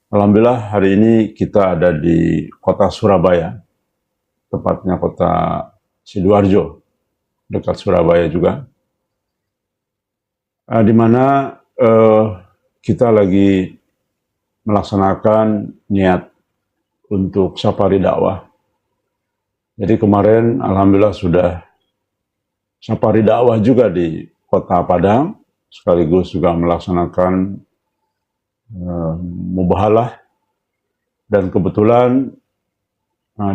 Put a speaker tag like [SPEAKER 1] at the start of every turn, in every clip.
[SPEAKER 1] Alhamdulillah hari ini kita ada di kota Surabaya, tepatnya kota Sidoarjo, dekat Surabaya juga, di mana kita lagi melaksanakan niat untuk safari dakwah. Jadi kemarin Alhamdulillah sudah safari dakwah juga di kota Padang, sekaligus juga melaksanakan mubahalah, dan kebetulan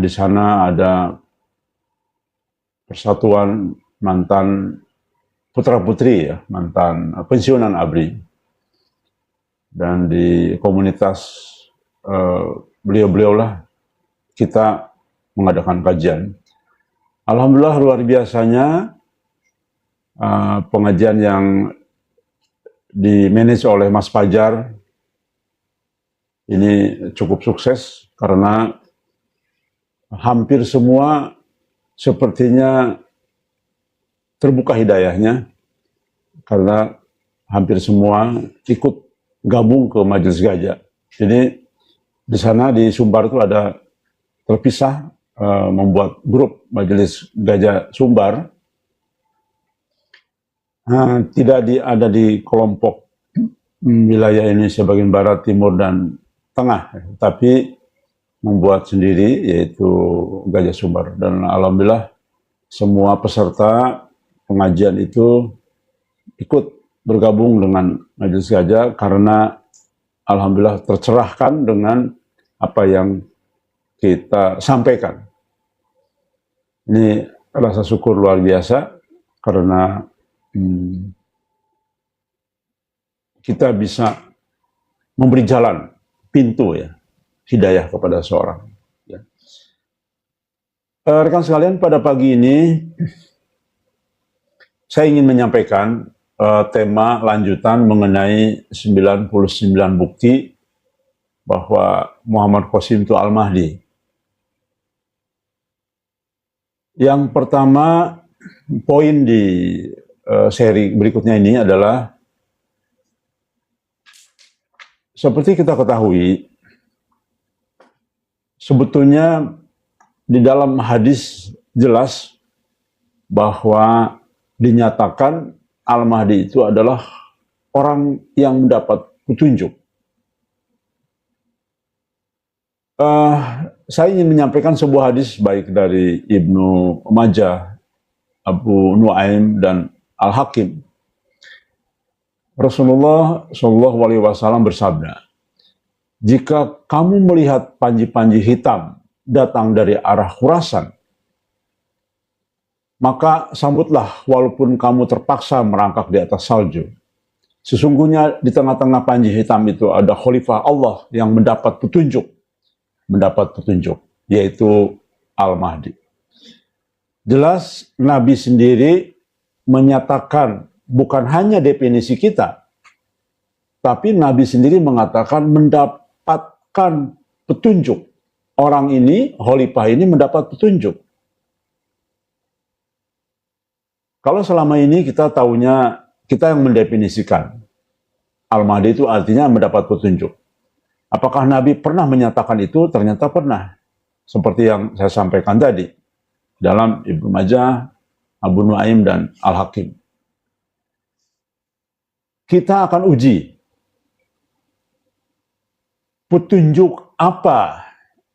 [SPEAKER 1] di sana ada persatuan mantan putra-putri ya, mantan pensiunan ABRI. Dan di komunitas beliau-beliau lah kita mengadakan kajian. Alhamdulillah luar biasanya pengajian yang dimanage oleh Mas Fajar ini cukup sukses karena hampir semua sepertinya terbuka hidayahnya, karena hampir semua ikut gabung ke Majelis Gajah. Jadi di sana di Sumbar itu ada terpisah, membuat grup Majelis Gajah Sumbar. Tidak ada di kelompok wilayah Indonesia bagian Barat, Timur, dan Tengah, tapi membuat sendiri, yaitu Gajah Sumbar. Dan alhamdulillah semua peserta pengajian itu ikut bergabung dengan Majelis Gajah karena alhamdulillah tercerahkan dengan apa yang kita sampaikan. Ini rasa syukur luar biasa karena kita bisa memberi jalan, pintu ya, hidayah kepada seorang. Ya. Rekan sekalian, pada pagi ini saya ingin menyampaikan tema lanjutan mengenai 99 bukti bahwa Muhammad Qasim itu Al-Mahdi. Yang pertama, poin di seri berikutnya ini adalah, seperti kita ketahui, sebetulnya di dalam hadis jelas bahwa dinyatakan Al-Mahdi itu adalah orang yang mendapat petunjuk. Saya ingin menyampaikan sebuah hadis baik dari Ibnu Majah, Abu Nuaim, dan Al-Hakim. Rasulullah SAW bersabda, "Jika kamu melihat panji-panji hitam datang dari arah Khurasan, maka sambutlah walaupun kamu terpaksa merangkak di atas salju. Sesungguhnya di tengah-tengah panji hitam itu ada khalifah Allah yang mendapat petunjuk, yaitu Al-Mahdi." Jelas Nabi sendiri menyatakan bukan hanya definisi kita, tapi Nabi sendiri mengatakan mendapatkan petunjuk. Orang ini, khalifah ini mendapat petunjuk. Kalau selama ini kita taunya, kita yang mendefinisikan Al-Mahdi itu artinya mendapat petunjuk. Apakah Nabi pernah menyatakan itu? Ternyata pernah. Seperti yang saya sampaikan tadi dalam Ibnu Majah, Abu Nuaim, dan Al-Hakim. Kita akan uji petunjuk apa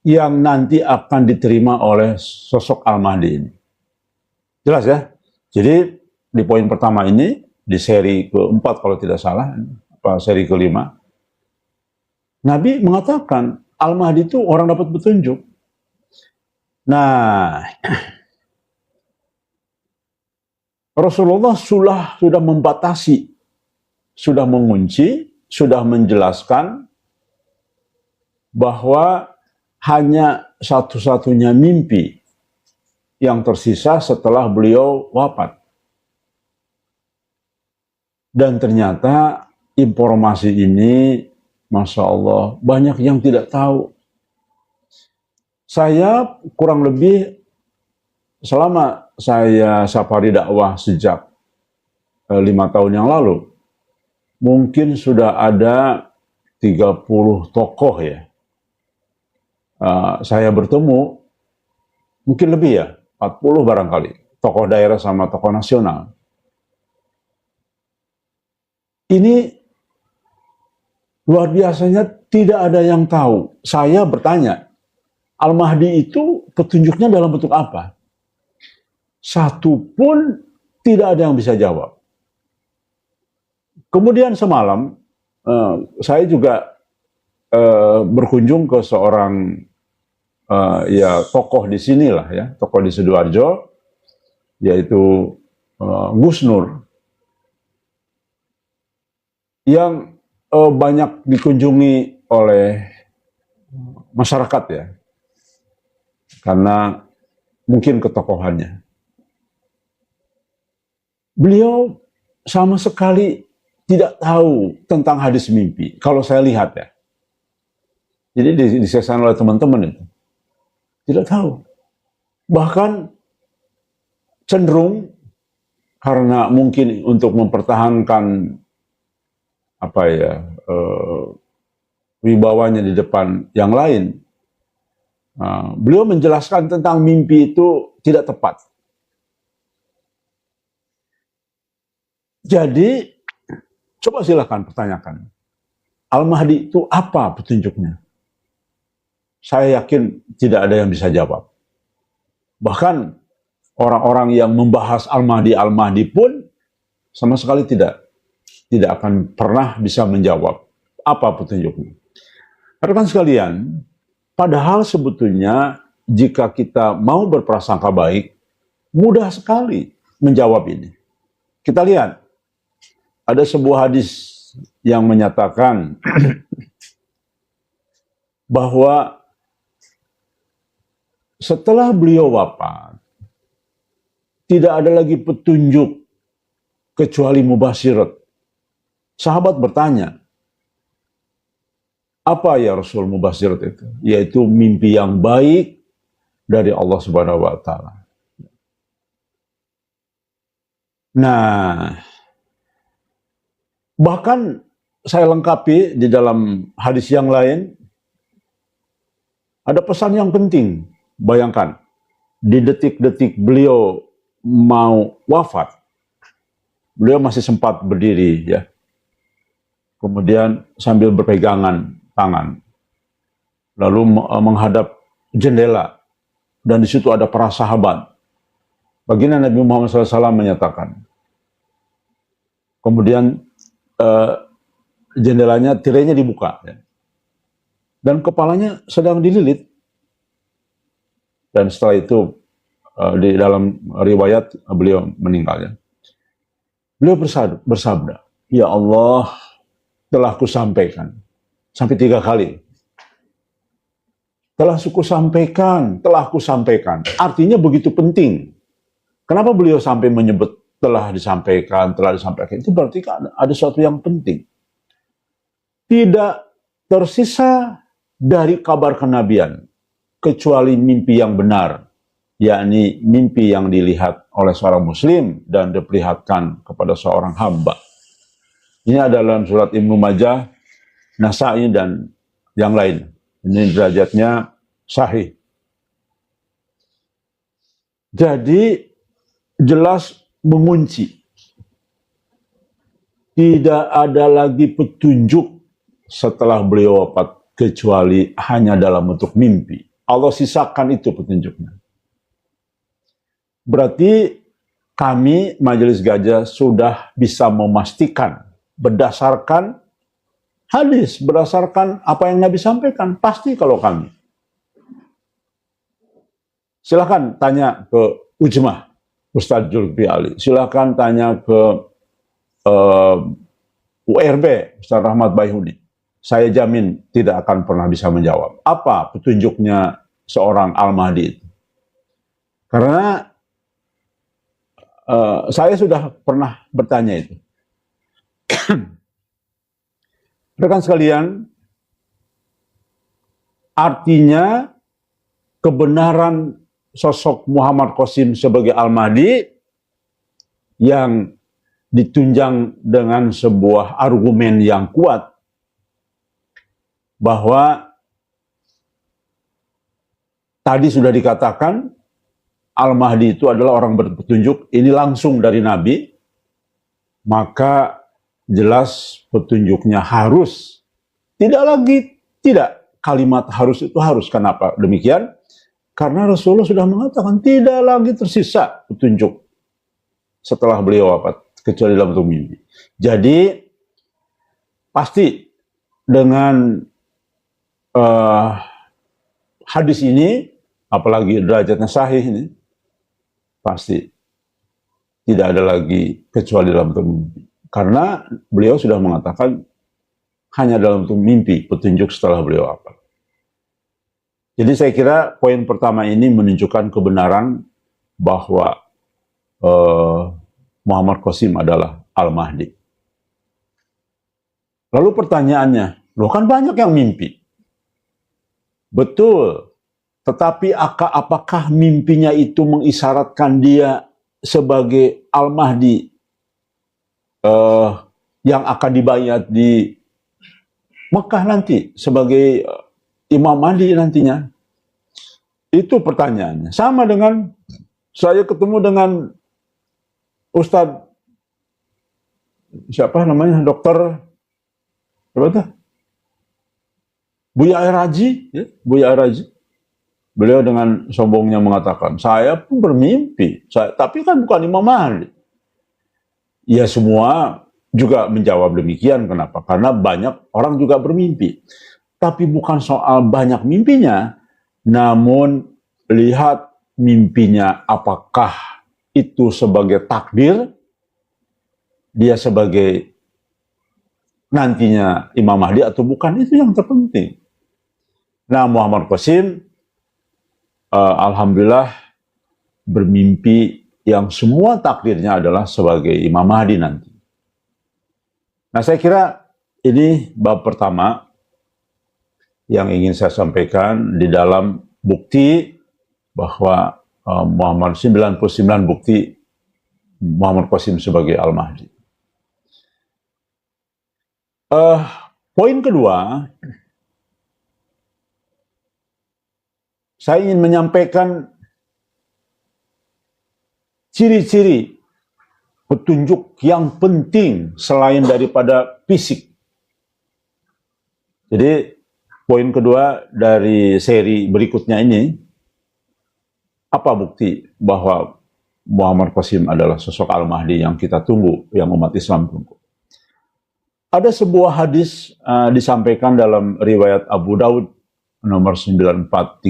[SPEAKER 1] yang nanti akan diterima oleh sosok Al-Mahdi ini. Jelas ya? Jadi di poin pertama ini, di seri keempat kalau tidak salah, seri kelima, Nabi mengatakan Al-Mahdi itu orang dapat petunjuk. Nah, Rasulullah sudah membatasi, sudah mengunci, sudah menjelaskan bahwa hanya satu-satunya mimpi yang tersisa setelah beliau wafat. Dan ternyata informasi ini, Masya Allah, banyak yang tidak tahu. Saya kurang lebih, selama saya safari dakwah sejak 5 tahun yang lalu, mungkin sudah ada 30 tokoh ya. Saya bertemu, mungkin lebih ya, 40 barangkali, tokoh daerah sama tokoh nasional. Ini luar biasanya tidak ada yang tahu. Saya bertanya, Al-Mahdi itu petunjuknya dalam bentuk apa? Satu pun tidak ada yang bisa jawab. Kemudian semalam, saya juga berkunjung ke seorang ya tokoh di sinilah ya, tokoh di Sidoarjo, yaitu Gus Nur, yang banyak dikunjungi oleh masyarakat ya, karena mungkin ketokohannya. Beliau sama sekali tidak tahu tentang hadis mimpi, kalau saya lihat ya. Jadi disesakan oleh teman-teman itu. Tidak tahu. Bahkan cenderung karena mungkin untuk mempertahankan apa ya, wibawanya di depan yang lain, beliau menjelaskan tentang mimpi itu tidak tepat. Jadi coba silakan pertanyakan, Al-Mahdi itu apa petunjuknya? Saya yakin tidak ada yang bisa jawab. Bahkan orang-orang yang membahas Al-Mahdi pun sama sekali tidak akan pernah bisa menjawab apa petunjuknya. Rekan sekalian, padahal sebetulnya jika kita mau berprasangka baik, mudah sekali menjawab ini. Kita lihat, ada sebuah hadis yang menyatakan bahwa setelah beliau wafat, tidak ada lagi petunjuk kecuali mubasyirat. Sahabat bertanya, apa ya Rasul mubasyirat itu? Yaitu mimpi yang baik dari Allah Subhanahu wa Ta'ala. Nah, bahkan saya lengkapi di dalam hadis yang lain, ada pesan yang penting. Bayangkan, di detik-detik beliau mau wafat, beliau masih sempat berdiri ya. Kemudian sambil berpegangan tangan, lalu menghadap jendela, dan di situ ada para sahabat. Baginda Nabi Muhammad SAW menyatakan, kemudian jendelanya, tirainya dibuka, ya, dan kepalanya sedang dililit. Dan setelah itu di dalam riwayat beliau meninggal. Ya. Beliau bersabda, ya Allah, telah kusampaikan. Sampai 3 kali. Telah kusampaikan. Artinya begitu penting. Kenapa beliau sampai menyebut telah disampaikan? Itu berarti kan ada sesuatu yang penting. Tidak tersisa dari kabar kenabian kecuali mimpi yang benar, yakni mimpi yang dilihat oleh seorang muslim dan diperlihatkan kepada seorang hamba. Ini adalah dalam surat Ibnu Majah, Nasa'i, dan yang lain. Ini derajatnya sahih. Jadi jelas mengunci. Tidak ada lagi petunjuk setelah beliau wafat kecuali hanya dalam bentuk mimpi. Allah sisakan itu petunjuknya. Berarti kami Majelis Gajah sudah bisa memastikan berdasarkan hadis, berdasarkan apa yang Nabi sampaikan, pasti kalau kami. Silakan tanya ke Ujmah, Ustadz Julfi Ali. Silakan tanya ke URB, Ustadz Rahmat Baihuni. Saya jamin tidak akan pernah bisa menjawab. Apa petunjuknya seorang Al-Mahdi itu? Karena saya sudah pernah bertanya itu. Rekan sekalian, artinya kebenaran sosok Muhammad Qasim sebagai Al-Mahdi yang ditunjang dengan sebuah argumen yang kuat, bahwa tadi sudah dikatakan Al-Mahdi itu adalah orang berpetunjuk, ini langsung dari Nabi, maka jelas petunjuknya harus, tidak kalimat harus itu harus. Kenapa demikian? Karena Rasulullah sudah mengatakan tidak lagi tersisa petunjuk setelah beliau wafat, kecuali dalam bentuk mimpi. Jadi pasti dengan hadis ini, apalagi derajatnya sahih ini, pasti tidak ada lagi kecuali dalam bentuk mimpi. Karena beliau sudah mengatakan hanya dalam bentuk mimpi petunjuk setelah beliau wafat. Jadi saya kira poin pertama ini menunjukkan kebenaran bahwa Muhammad Qasim adalah Al-Mahdi. Lalu pertanyaannya, loh kan banyak yang mimpi. Betul, tetapi apakah mimpinya itu mengisyaratkan dia sebagai Al-Mahdi yang akan dibayat di Mekah nanti sebagai Imam Mahdi nantinya? Itu pertanyaannya. Sama dengan saya ketemu dengan Ustadz siapa namanya, dokter apa tuh? Buya Raji, ya? Buya Raji. Beliau dengan sombongnya mengatakan, saya pun bermimpi, tapi kan bukan Imam Mahdi. Ya semua juga menjawab demikian. Kenapa? Karena banyak orang juga bermimpi. Tapi bukan soal banyak mimpinya, namun lihat mimpinya apakah itu sebagai takdir, dia sebagai nantinya Imam Mahdi atau bukan, itu yang terpenting. Nah, Muhammad Qasim alhamdulillah bermimpi yang semua takdirnya adalah sebagai Imam Mahdi nanti. Nah, saya kira ini bab pertama yang ingin saya sampaikan di dalam bukti bahwa 99 bukti Muhammad Qasim sebagai Al-Mahdi. Poin kedua, saya ingin menyampaikan ciri-ciri petunjuk yang penting selain daripada fisik. Jadi poin kedua dari seri berikutnya ini, apa bukti bahwa Muhammad Qasim adalah sosok Al-Mahdi yang kita tunggu, yang umat Islam tunggu. Ada sebuah hadis disampaikan dalam riwayat Abu Daud nomor 9435.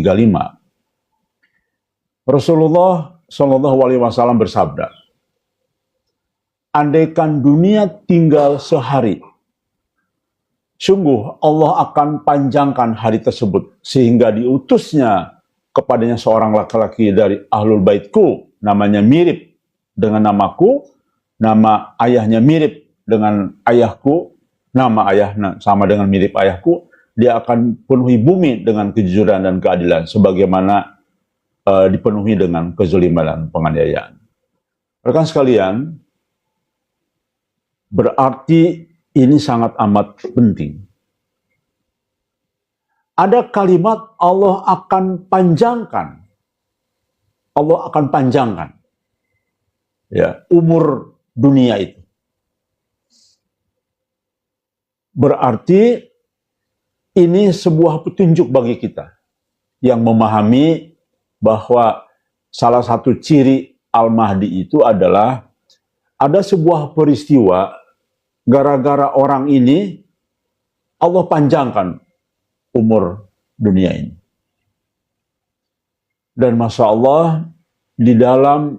[SPEAKER 1] Rasulullah Shallallahu Alaihi Wasallam bersabda, andaikan dunia tinggal sehari, sungguh Allah akan panjangkan hari tersebut sehingga diutusnya kepadanya seorang laki-laki dari ahlul baitku, namanya mirip dengan namaku, nama ayahnya mirip dengan ayahku, nama ayahnya sama dengan mirip ayahku. Dia akan penuhi bumi dengan kejujuran dan keadilan, sebagaimana dipenuhi dengan kezaliman dan penganiayaan. Rekan sekalian, berarti ini sangat amat penting. Ada kalimat Allah akan panjangkan. Allah akan panjangkan ya, umur dunia itu. Berarti ini sebuah petunjuk bagi kita yang memahami bahwa salah satu ciri Al-Mahdi itu adalah ada sebuah peristiwa gara-gara orang ini Allah panjangkan umur dunia ini. Dan Masya Allah, di dalam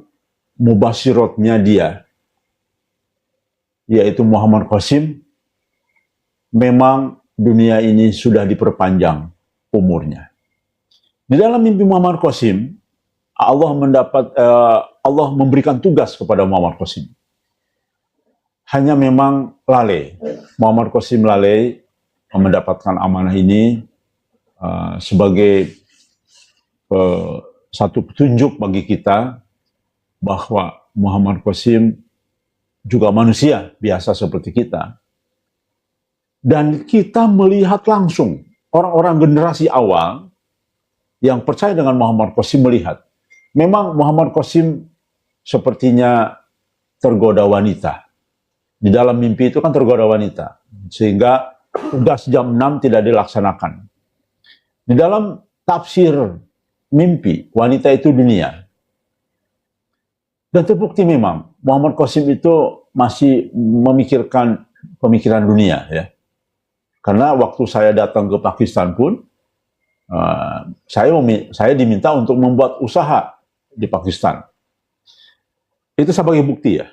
[SPEAKER 1] mubasyiratnya dia, yaitu Muhammad Qasim, memang dunia ini sudah diperpanjang umurnya. Di dalam mimpi Muhammad Qasim, Allah memberikan tugas kepada Muhammad Qasim. Hanya memang lalai. Muhammad Qasim lalai mendapatkan amanah ini sebagai satu petunjuk bagi kita bahwa Muhammad Qasim juga manusia biasa seperti kita. Dan kita melihat langsung orang-orang generasi awal yang percaya dengan Muhammad Qasim melihat, memang Muhammad Qasim sepertinya tergoda wanita. Di dalam mimpi itu kan tergoda wanita, sehingga tugas jam 6 tidak dilaksanakan. Di dalam tafsir mimpi, wanita itu dunia. Dan terbukti memang Muhammad Qasim itu masih memikirkan pemikiran dunia, ya. Karena waktu saya datang ke Pakistan pun, saya diminta untuk membuat usaha di Pakistan. Itu sebagai bukti, ya.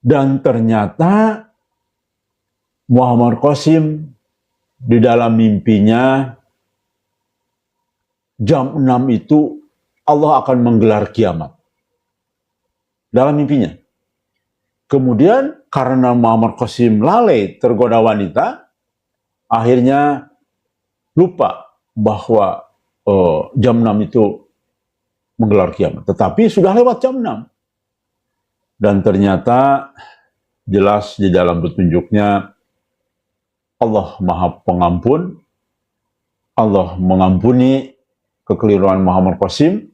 [SPEAKER 1] Dan ternyata Muhammad Qasim di dalam mimpinya jam 6 itu Allah akan menggelar kiamat. Dalam mimpinya. Kemudian karena Muhammad Qasim lalai tergoda wanita, akhirnya lupa bahwa jam 6 itu menggelar kiamat. Tetapi sudah lewat jam 6. Dan ternyata jelas di dalam petunjuknya Allah Maha Pengampun, Allah mengampuni kekeliruan Muhammad Qasim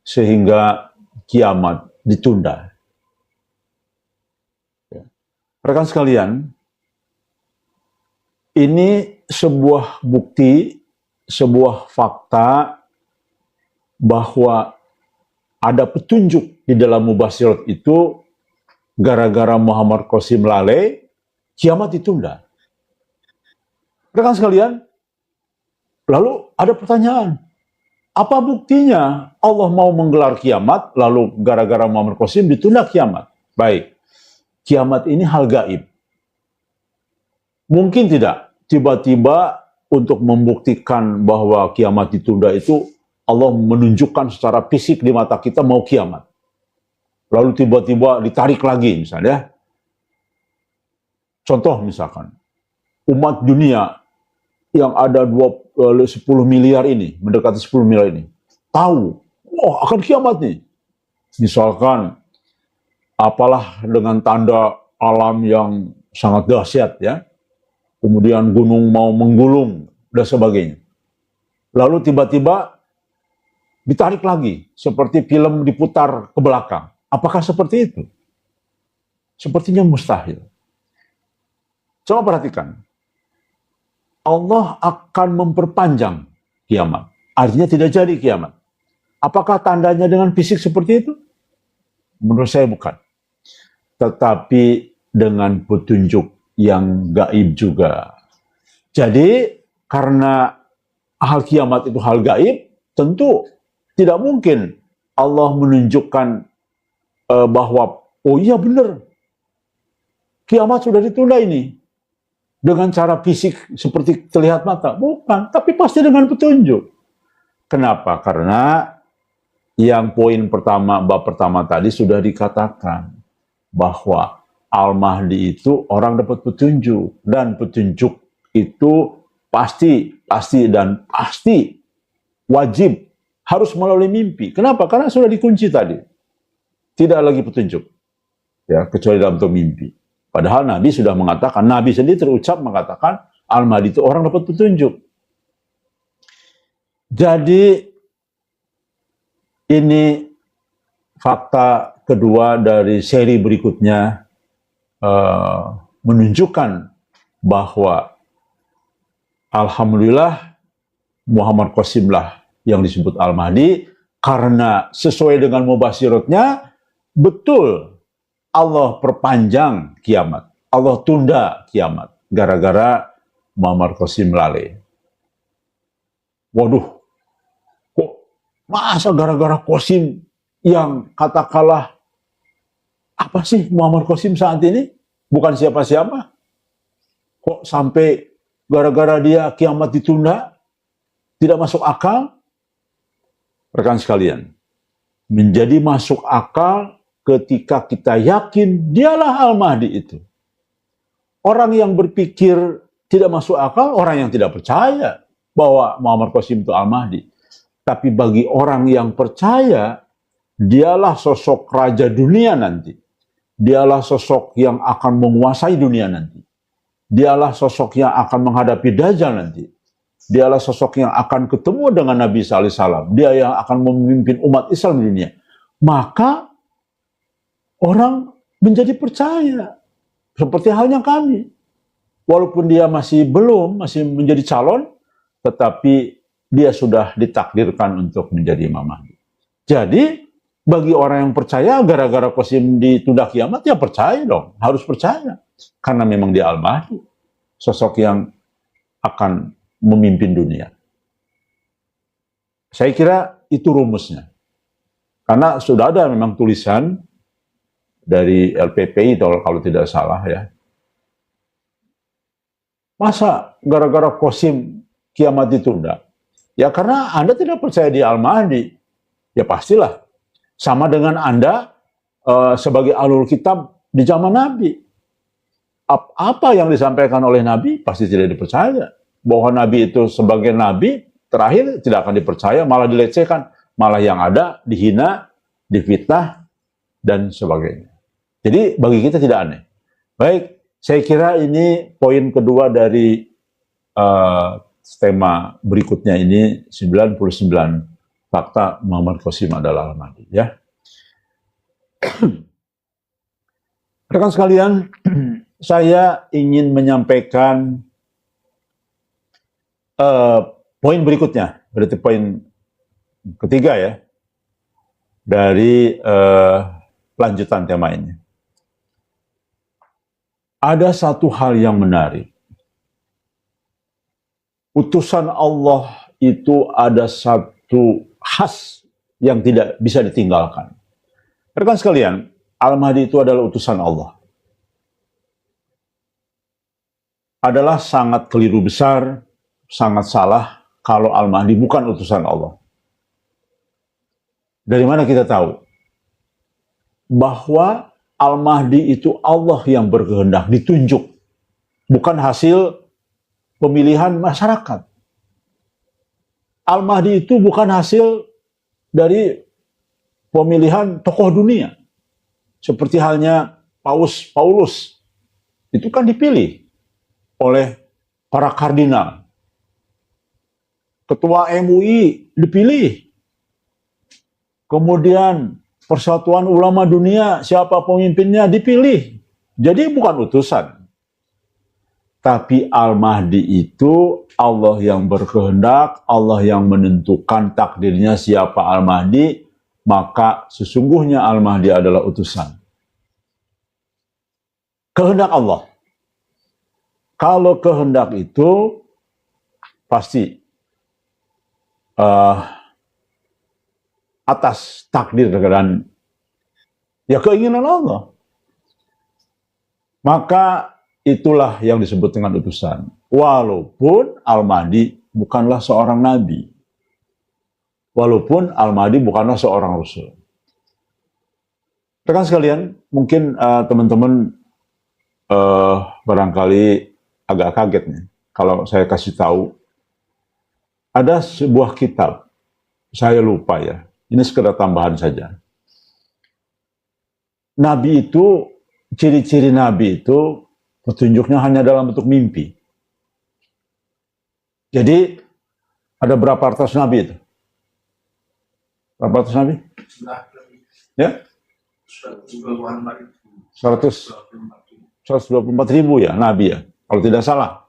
[SPEAKER 1] sehingga kiamat ditunda. Rekan sekalian, ini sebuah bukti, sebuah fakta bahwa ada petunjuk di dalam Mubasyirat itu gara-gara Muhammad Qasim lalai, kiamat ditunda. Rekan sekalian, lalu ada pertanyaan, apa buktinya Allah mau menggelar kiamat, lalu gara-gara Muhammad Qasim ditunda kiamat? Baik, kiamat ini hal gaib. Mungkin tidak tiba-tiba untuk membuktikan bahwa kiamat ditunda itu Allah menunjukkan secara fisik di mata kita mau kiamat. Lalu tiba-tiba ditarik lagi misalnya. Contoh misalkan, umat dunia yang ada 10 miliar ini, mendekati 10 miliar ini, tahu, akan kiamat nih. Misalkan, apalah dengan tanda alam yang sangat dahsyat ya, kemudian gunung mau menggulung, dan sebagainya. Lalu tiba-tiba ditarik lagi, seperti film diputar ke belakang. Apakah seperti itu? Sepertinya mustahil. Coba perhatikan. Allah akan memperpanjang kiamat. Artinya tidak jadi kiamat. Apakah tandanya dengan fisik seperti itu? Menurut saya bukan. Tetapi dengan petunjuk yang gaib juga. Jadi, karena hal kiamat itu hal gaib, tentu tidak mungkin Allah menunjukkan bahwa, oh iya benar, kiamat sudah ditunda ini. Dengan cara fisik seperti terlihat mata. Bukan, tapi pasti dengan petunjuk. Kenapa? Karena yang poin pertama, bab pertama tadi sudah dikatakan bahwa Al-Mahdi itu orang dapat petunjuk. Dan petunjuk itu pasti wajib harus melalui mimpi. Kenapa? Karena sudah dikunci tadi. Tidak lagi petunjuk. Ya, kecuali dalam bentuk mimpi. Padahal Nabi sudah mengatakan, Nabi sendiri terucap mengatakan, Al-Mahdi itu orang dapat petunjuk. Jadi, ini fakta kedua dari seri berikutnya menunjukkan bahwa alhamdulillah Muhammad Qasimlah yang disebut Al-Mahdi, karena sesuai dengan mubasyiratnya, betul Allah perpanjang kiamat, Allah tunda kiamat gara-gara Muhammad Qasim lalai. Waduh, kok masa gara-gara Qasim yang katakanlah apa sih Muhammad Qasim saat ini? Bukan siapa-siapa. Kok sampai gara-gara dia kiamat ditunda? Tidak masuk akal? Rekan sekalian, menjadi masuk akal ketika kita yakin dialah Al-Mahdi itu. Orang yang berpikir tidak masuk akal, orang yang tidak percaya bahwa Muhammad Qasim itu Al-Mahdi. Tapi bagi orang yang percaya, dialah sosok raja dunia nanti. Dialah sosok yang akan menguasai dunia nanti. Dialah sosok yang akan menghadapi Dajjal nanti. Dialah sosok yang akan ketemu dengan Nabi SAW. Dia yang akan memimpin umat Islam di dunia. Maka orang menjadi percaya. Seperti halnya kami. Walaupun dia masih menjadi calon, tetapi dia sudah ditakdirkan untuk menjadi Imam Mahdi. Jadi, bagi orang yang percaya, gara-gara Qasim ditunda kiamat, ya percaya dong. Harus percaya. Karena memang dia Al-Mahdi. Sosok yang akan memimpin dunia. Saya kira itu rumusnya. Karena sudah ada memang tulisan dari LPPI, kalau tidak salah ya. Masa gara-gara Qasim kiamat ditunda? Ya karena Anda tidak percaya di Al-Mahdi. Ya pastilah. Sama dengan Anda sebagai ahlul kitab di zaman Nabi. Apa yang disampaikan oleh Nabi pasti tidak dipercaya. Bahwa Nabi itu sebagai Nabi terakhir tidak akan dipercaya, malah dilecehkan. Malah yang ada dihina, difitnah, dan sebagainya. Jadi bagi kita tidak aneh. Baik, saya kira ini poin kedua dari tema berikutnya ini, 99 fakta Muhammad Qasim adalah Al-Mahdi. Ya. Rekan sekalian, saya ingin menyampaikan poin berikutnya, berarti poin ketiga ya, dari lanjutan tema ini. Ada satu hal yang menarik. Utusan Allah itu ada satu khas yang tidak bisa ditinggalkan. Rekan sekalian, Al-Mahdi itu adalah utusan Allah. Adalah sangat keliru besar, sangat salah kalau Al-Mahdi bukan utusan Allah. Dari mana kita tahu? Bahwa Al-Mahdi itu Allah yang berkehendak, ditunjuk. Bukan hasil pemilihan masyarakat. Al-Mahdi itu bukan hasil dari pemilihan tokoh dunia. Seperti halnya Paulus. Itu kan dipilih oleh para kardinal. Ketua MUI dipilih. Kemudian Persatuan Ulama Dunia, siapa pemimpinnya dipilih. Jadi bukan utusan. Tapi Al-Mahdi itu Allah yang berkehendak, Allah yang menentukan takdirnya siapa Al-Mahdi, maka sesungguhnya Al-Mahdi adalah utusan. Kehendak Allah. Kalau kehendak itu pasti atas takdir dan ya keinginan Allah. Maka itulah yang disebut dengan utusan. Walaupun Al-Mahdi bukanlah seorang nabi. Walaupun Al-Mahdi bukanlah seorang rasul. Rekan sekalian, mungkin teman-teman barangkali agak kaget nih kalau saya kasih tahu. Ada sebuah kitab, saya lupa ya. Ini sekedar tambahan saja. Nabi itu, ciri-ciri Nabi itu, petunjuknya hanya dalam bentuk mimpi. Jadi, ada berapa ratus Nabi itu? Berapa ratus Nabi? Ya? 124.000 ya, Nabi ya. Kalau tidak salah.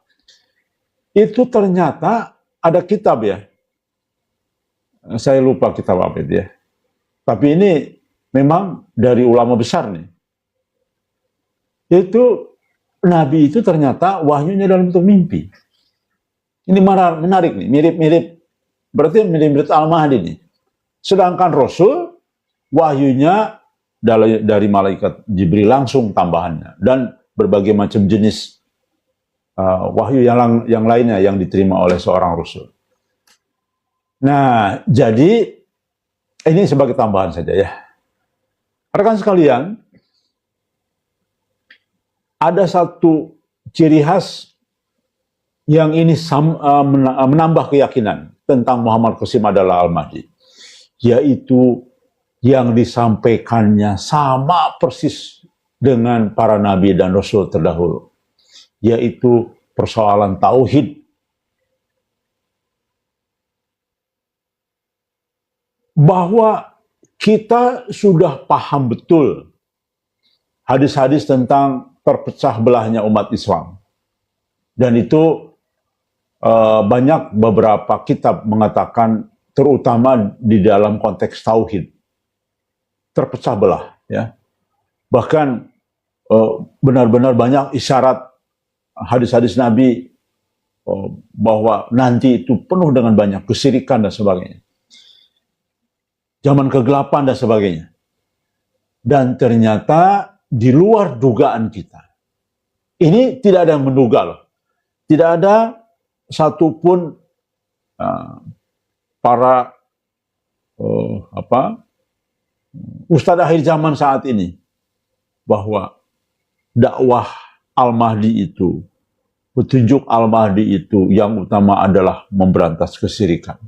[SPEAKER 1] Itu ternyata ada kitab ya. Saya lupa kitab apa itu ya. Tapi ini memang dari ulama besar nih. Itu Nabi itu ternyata wahyunya dalam bentuk mimpi. Ini menarik nih, mirip-mirip. Berarti mirip-mirip Al-Mahdi nih. Sedangkan Rasul wahyunya dari malaikat Jibril langsung tambahannya. Dan berbagai macam jenis wahyu yang lainnya yang diterima oleh seorang Rasul. Nah, jadi ini sebagai tambahan saja ya. Rekan sekalian, ada satu ciri khas yang ini menambah keyakinan tentang Muhammad Qasim adalah Al-Mahdi, yaitu yang disampaikannya sama persis dengan para nabi dan rasul terdahulu. yaitu persoalan tauhid. Bahwa kita sudah paham betul hadis-hadis tentang terpecah belahnya umat Islam. Dan itu banyak beberapa kitab mengatakan, terutama di dalam konteks tauhid, terpecah belah. Ya. Bahkan benar-benar banyak isyarat hadis-hadis Nabi bahwa nanti itu penuh dengan banyak kesyirikan dan sebagainya. Zaman kegelapan dan sebagainya. Dan ternyata di luar dugaan kita. Ini tidak ada yang menduga loh. Tidak ada satupun para ustadz akhir zaman saat ini bahwa dakwah Al-Mahdi itu, petunjuk Al-Mahdi itu yang utama adalah memberantas kesyirikan.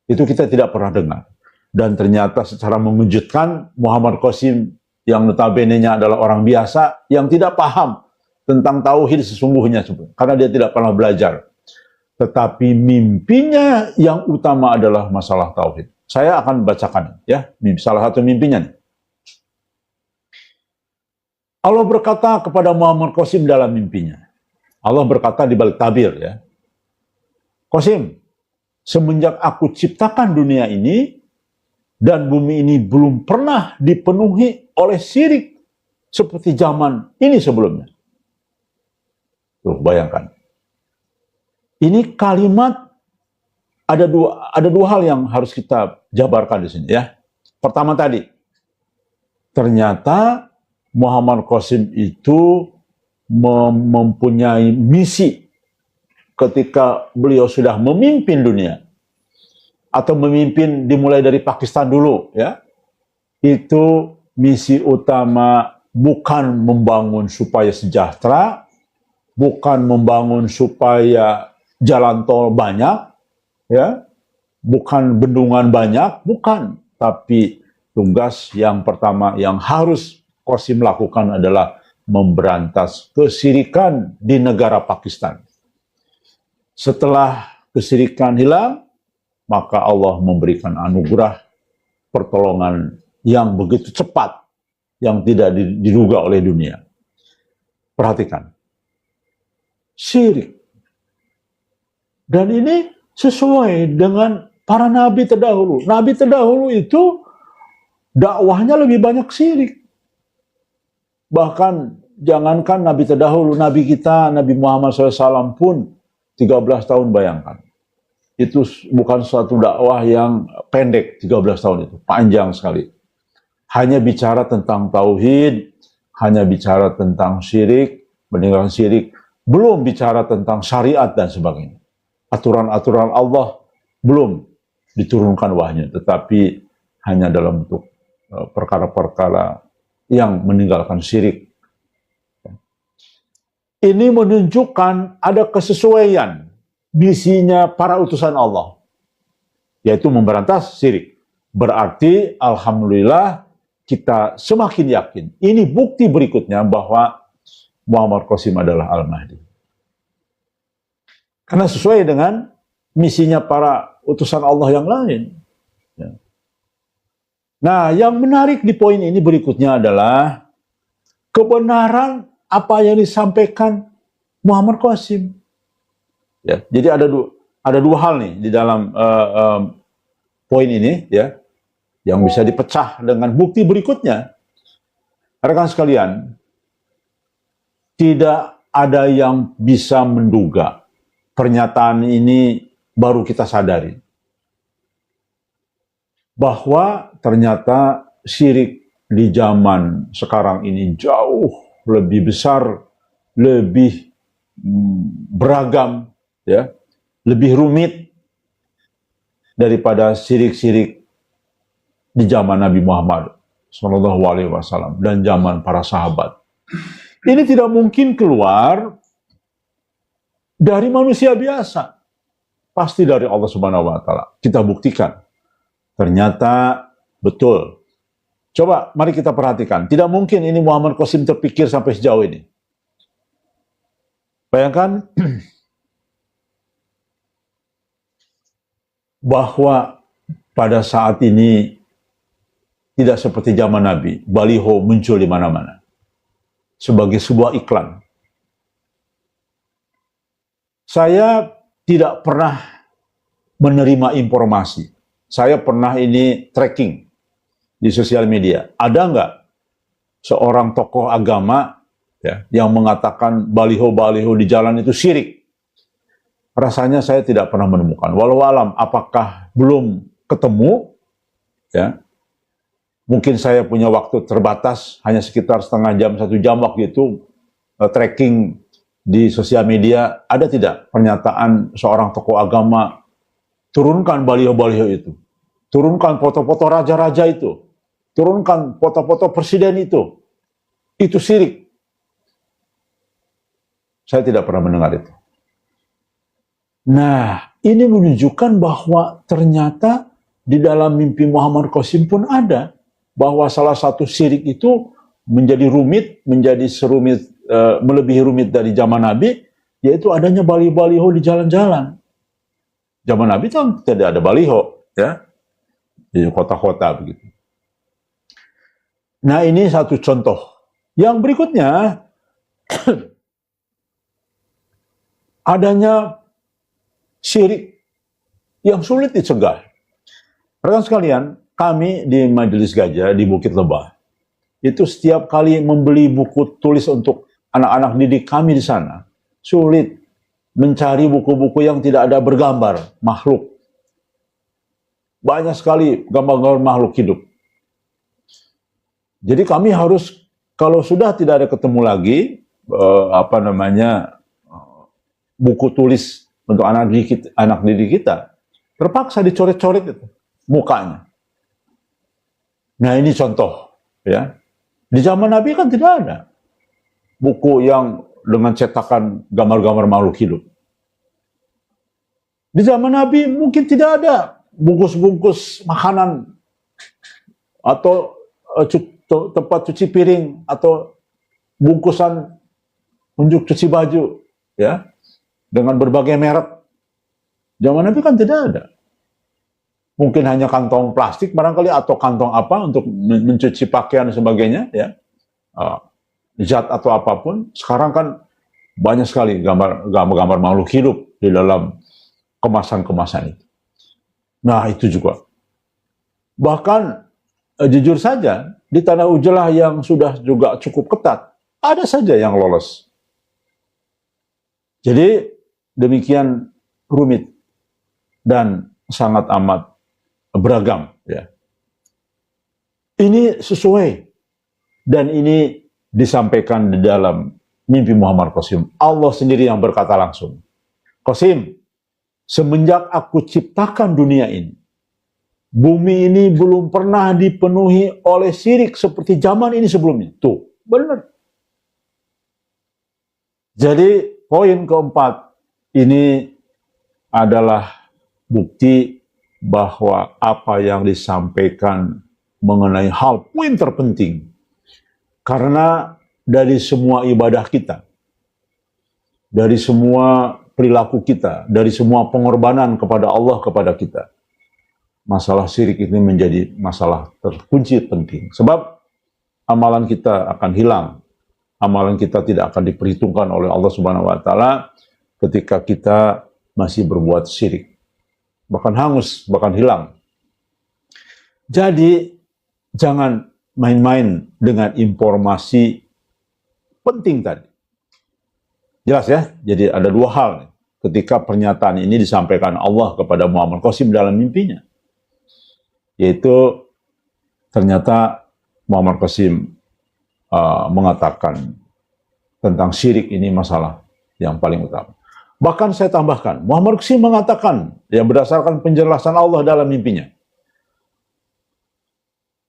[SPEAKER 1] Itu kita tidak pernah dengar. Dan ternyata secara mengejutkan Muhammad Qasim yang notabene-nya adalah orang biasa yang tidak paham tentang tauhid sesungguhnya, karena dia tidak pernah belajar. Tetapi mimpinya yang utama adalah masalah tauhid. Saya akan bacakan ya, salah satu mimpinya nih. Allah berkata kepada Muhammad Qasim dalam mimpinya. Allah berkata di balik tabir ya. Qasim, semenjak aku ciptakan dunia ini dan bumi ini belum pernah dipenuhi oleh syirik seperti zaman ini sebelumnya. Tuh, bayangkan. Ini kalimat ada dua hal yang harus kita jabarkan di sini ya. Pertama tadi, ternyata Muhammad Qasim itu mempunyai misi ketika beliau sudah memimpin dunia. Atau memimpin dimulai dari Pakistan dulu ya. Itu misi utama bukan membangun supaya sejahtera, bukan membangun supaya jalan tol banyak ya, bukan bendungan banyak, bukan, tapi tugas yang pertama yang harus Qasim lakukan adalah memberantas kesyirikan di negara Pakistan. Setelah kesyirikan hilang, maka Allah memberikan anugerah pertolongan yang begitu cepat, yang tidak diduga oleh dunia. Perhatikan. Syirik. Dan ini sesuai dengan para nabi terdahulu. Nabi terdahulu itu dakwahnya lebih banyak syirik. Bahkan jangankan nabi terdahulu, nabi kita, Nabi Muhammad SAW pun 13 tahun, bayangkan. Itu bukan suatu dakwah yang pendek, 13 tahun itu. Panjang sekali. Hanya bicara tentang tauhid, hanya bicara tentang syirik, meninggalkan syirik, belum bicara tentang syariat dan sebagainya. Aturan-aturan Allah belum diturunkan wahyu, tetapi hanya dalam bentuk perkara-perkara yang meninggalkan syirik. Ini menunjukkan ada kesesuaian misinya para utusan Allah, yaitu memberantas syirik. Berarti alhamdulillah kita semakin yakin. Ini bukti berikutnya bahwa Muhammad Qasim adalah Al-Mahdi. Karena sesuai dengan misinya para utusan Allah yang lain. Ya. Nah, yang menarik di poin ini berikutnya adalah kebenaran apa yang disampaikan Muhammad Qasim. Ya, jadi ada dua hal nih di dalam poin ini ya, yang bisa dipecah dengan bukti berikutnya. Rekan sekalian, tidak ada yang bisa menduga. Pernyataan ini baru kita sadari bahwa ternyata syirik di zaman sekarang ini jauh lebih besar, lebih beragam, ya, lebih rumit daripada syirik-syirik di zaman Nabi Muhammad SAW dan zaman para sahabat. Ini tidak mungkin keluar dari manusia biasa, pasti dari Allah Subhanahu wa Ta'ala. Kita buktikan, ternyata betul. Coba mari kita perhatikan, tidak mungkin ini Muhammad Qasim terpikir sampai sejauh ini. Bayangkan bahwa pada saat ini tidak seperti zaman Nabi, baliho muncul di mana-mana sebagai sebuah iklan. Saya tidak pernah menerima informasi. Saya pernah ini tracking di sosial media. Ada nggak seorang tokoh agama ya, yang mengatakan baliho-baliho di jalan itu syirik? Rasanya saya tidak pernah menemukan. Walau alam, apakah belum ketemu? Ya, mungkin saya punya waktu terbatas, hanya sekitar setengah jam, 1 jam waktu itu tracking di sosial media. Ada tidak pernyataan seorang tokoh agama, turunkan baliho-baliho itu, turunkan foto-foto raja-raja itu, turunkan foto-foto presiden itu syirik. Saya tidak pernah mendengar itu. Nah, ini menunjukkan bahwa ternyata di dalam mimpi Muhammad Qasim pun ada, bahwa salah satu syirik itu menjadi rumit, menjadi serumit, melebihi rumit dari zaman Nabi, yaitu adanya baliho-baliho di jalan-jalan. Zaman Nabi kan tidak ada baliho, ya, di kota-kota begitu. Nah, ini satu contoh. Yang berikutnya, adanya syirik yang sulit dicegah. Rekan sekalian, kami di Majelis Gajah di Bukit Lebah, itu setiap kali membeli buku tulis untuk anak-anak didik kami di sana, sulit mencari buku-buku yang tidak ada bergambar makhluk. Banyak sekali gambar-gambar makhluk hidup. Jadi kami harus, kalau sudah tidak ada ketemu lagi, buku tulis untuk anak didik kita, terpaksa dicoret-coret itu mukanya. Nah, ini contoh, ya. Di zaman Nabi kan tidak ada buku yang dengan cetakan gambar-gambar makhluk hidup. Di zaman Nabi mungkin tidak ada bungkus-bungkus makanan atau tempat cuci piring atau bungkusan untuk cuci baju, ya, dengan berbagai merek. Zaman Nabi kan tidak ada. Mungkin hanya kantong plastik barangkali atau kantong apa untuk mencuci pakaian dan sebagainya, ya, zat atau apapun. Sekarang kan banyak sekali gambar-gambar makhluk hidup di dalam kemasan-kemasan itu. Nah, itu juga. Bahkan jujur saja di Tanah Ujalah yang sudah juga cukup ketat, ada saja yang lolos. Jadi demikian rumit dan sangat amat beragam, ya. Ini sesuai dan ini disampaikan di dalam mimpi Muhammad Qasim. Allah sendiri yang berkata langsung, Qasim, semenjak aku ciptakan dunia ini, bumi ini belum pernah dipenuhi oleh syirik seperti zaman ini sebelumnya. Tuh, benar. Jadi poin keempat ini adalah bukti bahwa apa yang disampaikan mengenai hal poin terpenting. Karena dari semua ibadah kita, dari semua perilaku kita, dari semua pengorbanan kepada Allah kepada kita, masalah syirik ini menjadi masalah terkunci penting. Sebab amalan kita akan hilang. Amalan kita tidak akan diperhitungkan oleh Allah Subhanahu wa taala ketika kita masih berbuat syirik. Bahkan hangus, bahkan hilang. Jadi jangan main-main dengan informasi penting tadi. Jelas ya? Jadi ada dua hal ketika pernyataan ini disampaikan Allah kepada Muhammad Qasim dalam mimpinya. Yaitu ternyata Muhammad Qasim mengatakan tentang syirik ini masalah yang paling utama. Bahkan saya tambahkan, Muhammad Qasim mengatakan yang berdasarkan penjelasan Allah dalam mimpinya.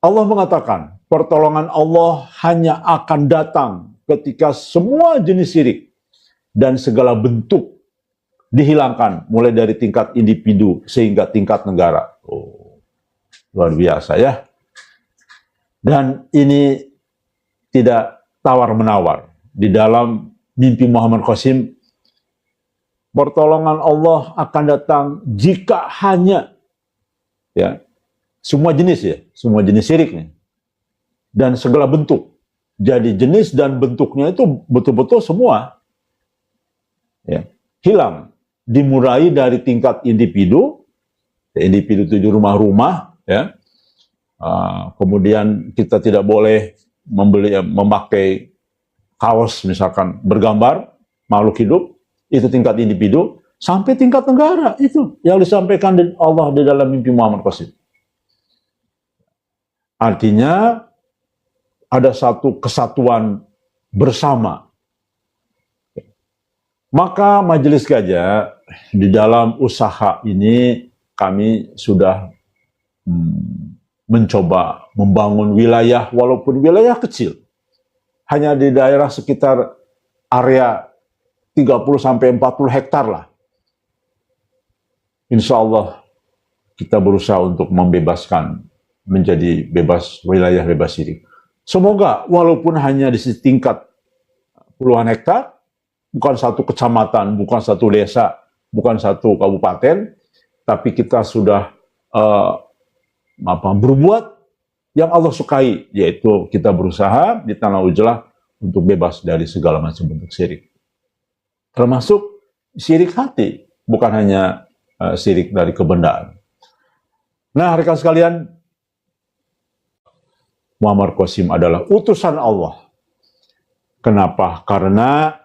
[SPEAKER 1] Allah mengatakan, pertolongan Allah hanya akan datang ketika semua jenis syirik dan segala bentuk dihilangkan, mulai dari tingkat individu sehingga tingkat negara. Oh, luar biasa ya. Dan ini tidak tawar-menawar. Di dalam mimpi Muhammad Qasim Pertolongan Allah akan datang jika hanya, ya, semua jenis, ya, semua jenis syirik nih, dan segala bentuk. Jadi jenis dan bentuknya itu betul-betul semua, ya, hilang. Dimulai dari tingkat individu, ya, individu itu di rumah-rumah, ya. Kemudian kita tidak boleh memakai kaos misalkan bergambar makhluk hidup, itu tingkat individu, sampai tingkat negara, itu yang disampaikan Allah di dalam mimpi Muhammad Qasim. Artinya ada satu kesatuan bersama. Maka Majelis Gajah di dalam usaha ini kami sudah mencoba membangun wilayah, walaupun wilayah kecil, hanya di daerah sekitar area 30-40 hektar lah. Insya Allah kita berusaha untuk membebaskan, menjadi bebas, wilayah bebas syirik. Semoga walaupun hanya di tingkat puluhan hektar, bukan satu kecamatan, bukan satu desa, bukan satu kabupaten, tapi kita sudah berbuat yang Allah sukai, yaitu kita berusaha di Tanah Ujlah untuk bebas dari segala macam bentuk syirik. Termasuk syirik hati, bukan hanya syirik dari kebendaan. Nah, rekan sekalian, Muammar Qasim adalah utusan Allah. Kenapa? Karena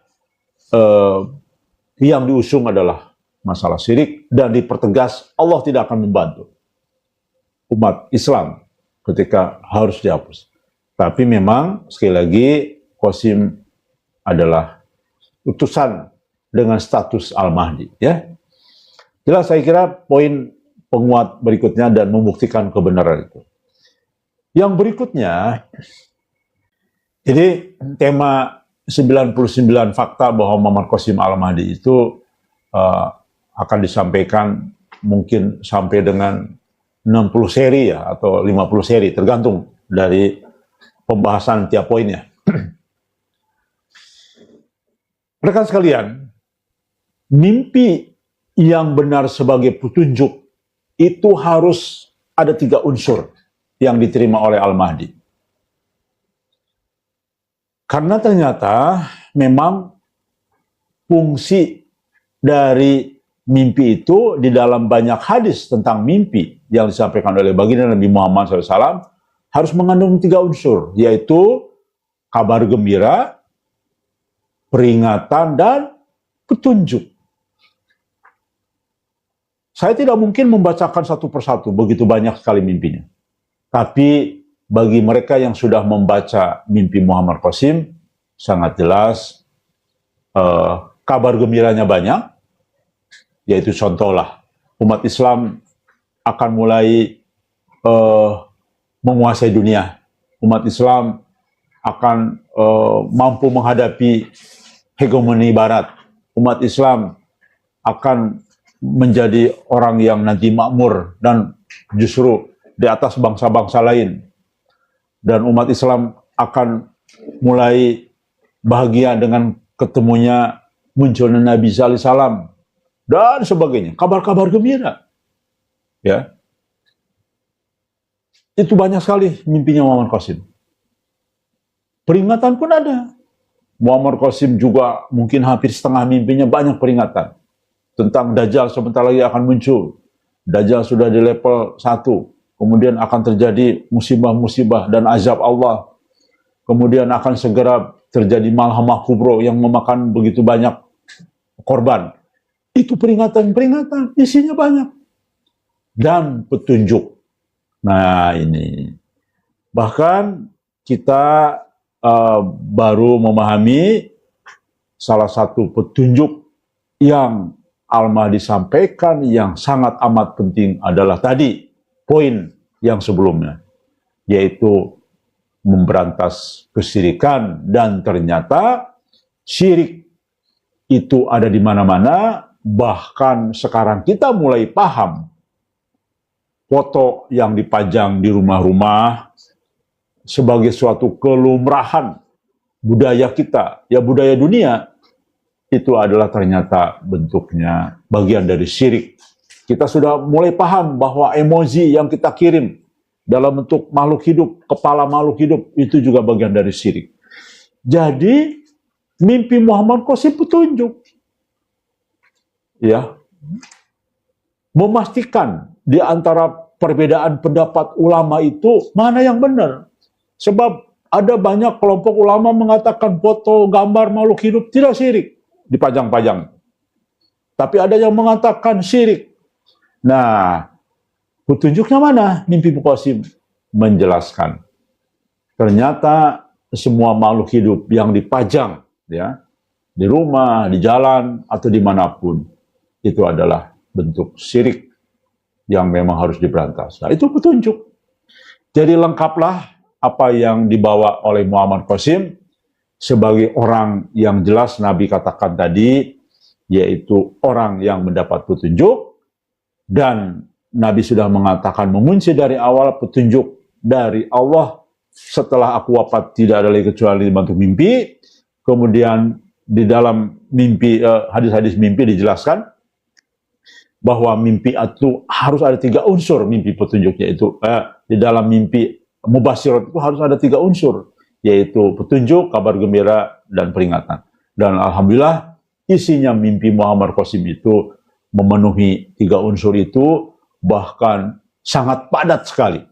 [SPEAKER 1] yang diusung adalah masalah syirik, dan dipertegas Allah tidak akan membantu umat Islam ketika harus dihapus. Tapi memang sekali lagi Qasim adalah utusan dengan status Al-Mahdi, ya. Jelas, saya kira poin penguat berikutnya dan membuktikan kebenaran itu. Yang berikutnya, jadi tema 99 fakta bahwa Muammar Qasim Al-Mahdi itu akan disampaikan mungkin sampai dengan 60 seri, ya, atau 50 seri, tergantung dari pembahasan tiap poinnya. Rekan sekalian, mimpi yang benar sebagai petunjuk itu harus ada 3 unsur yang diterima oleh Al-Mahdi. Karena ternyata memang fungsi dari mimpi itu di dalam banyak hadis tentang mimpi yang disampaikan oleh baginda Nabi Muhammad SAW harus mengandung 3 unsur, yaitu kabar gembira, peringatan, dan petunjuk. Saya tidak mungkin membacakan satu persatu, begitu banyak sekali mimpinya. Tapi bagi mereka yang sudah membaca mimpi Muammar Qasim, sangat jelas kabar gembiranya banyak, yaitu contohlah umat Islam akan mulai menguasai dunia. Umat Islam akan mampu menghadapi hegemoni Barat. Umat Islam akan menjadi orang yang nanti makmur dan justru di atas bangsa-bangsa lain. Dan umat Islam akan mulai bahagia dengan ketemunya munculnya Nabi sallallahu alaihi wasallam dan sebagainya. Kabar-kabar gembira. Ya. Itu banyak sekali mimpinya Muammar Qasim. Peringatan pun ada. Muammar Qasim juga mungkin hampir setengah mimpinya banyak peringatan tentang Dajjal sebentar lagi akan muncul. Dajjal sudah di level 1. Kemudian akan terjadi musibah-musibah dan azab Allah. Kemudian akan segera terjadi malhamah kubro yang memakan begitu banyak korban. Itu peringatan-peringatan, isinya banyak. Dan petunjuk. Nah ini. Bahkan kita baru memahami salah satu petunjuk yang Al-Mahdi sampaikan yang sangat amat penting adalah tadi, poin yang sebelumnya, yaitu memberantas kesyirikan. Dan ternyata syirik itu ada di mana-mana, bahkan sekarang kita mulai paham. Foto yang dipajang di rumah-rumah sebagai suatu kelumrahan budaya kita, ya budaya dunia, itu adalah ternyata bentuknya bagian dari syirik. Kita sudah mulai paham bahwa emoji yang kita kirim dalam bentuk makhluk hidup, kepala makhluk hidup, itu juga bagian dari syirik. Jadi, mimpi Muhammad Qasim petunjuk. Ya, memastikan di antara perbedaan pendapat ulama itu mana yang benar. Sebab ada banyak kelompok ulama mengatakan foto gambar makhluk hidup tidak syirik, dipajang-pajang. Tapi ada yang mengatakan syirik. Nah, petunjuknya mana? Mimpi Qasim menjelaskan. Ternyata semua makhluk hidup yang dipajang, ya, di rumah, di jalan, atau dimanapun, itu adalah bentuk syirik yang memang harus diberantas. Nah, itu petunjuk. Jadi lengkaplah apa yang dibawa oleh Muhammad Qasim sebagai orang yang jelas Nabi katakan tadi, yaitu orang yang mendapat petunjuk, dan Nabi sudah mengatakan mengunci dari awal petunjuk dari Allah. Setelah aku wafat tidak ada lagi kecuali bentuk mimpi. Kemudian di dalam mimpi, hadis-hadis mimpi dijelaskan bahwa mimpi itu harus ada 3 unsur mimpi petunjuknya itu. Di dalam mimpi mubasyirat itu harus ada 3 unsur, yaitu petunjuk, kabar gembira, dan peringatan. Dan alhamdulillah isinya mimpi Muhammad Qasim itu memenuhi 3 unsur itu, bahkan sangat padat sekali.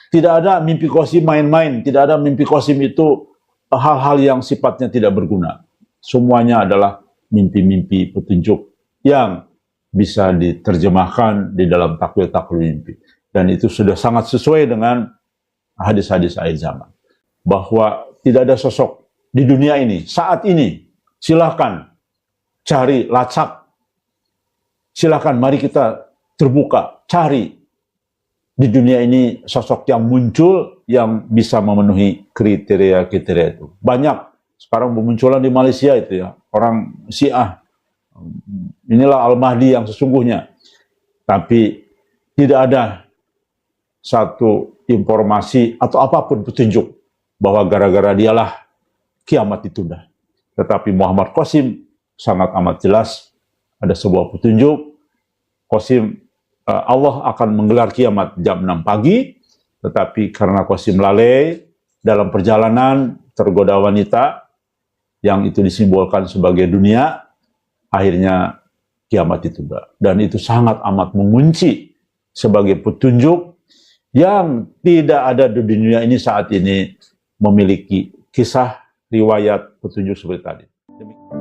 [SPEAKER 1] Tidak ada mimpi Qasim main-main, tidak ada mimpi Qasim itu hal-hal yang sifatnya tidak berguna. Semuanya adalah mimpi-mimpi petunjuk yang bisa diterjemahkan di dalam takwil-takwil mimpi. Dan itu sudah sangat sesuai dengan hadis-hadis akhir zaman. Bahwa tidak ada sosok di dunia ini, saat ini, silahkan cari, lacak. Silahkan, mari kita terbuka, cari. Di dunia ini sosok yang muncul yang bisa memenuhi kriteria-kriteria itu. Banyak sekarang bermunculan di Malaysia itu ya, orang Syiah. Inilah Al-Mahdi yang sesungguhnya. Tapi tidak ada satu informasi atau apapun petunjuk bahwa gara-gara dialah kiamat ditunda. Tetapi Muhammad Qasim sangat amat jelas ada sebuah petunjuk. Qasim, Allah akan menggelar kiamat jam 6 pagi, tetapi karena Qasim lalai dalam perjalanan tergoda wanita yang itu disimbolkan sebagai dunia, akhirnya kiamat ditunda. Dan itu sangat amat mengunci sebagai petunjuk yang tidak ada di dunia ini saat ini memiliki kisah riwayat petunjuk seperti tadi. Demikian.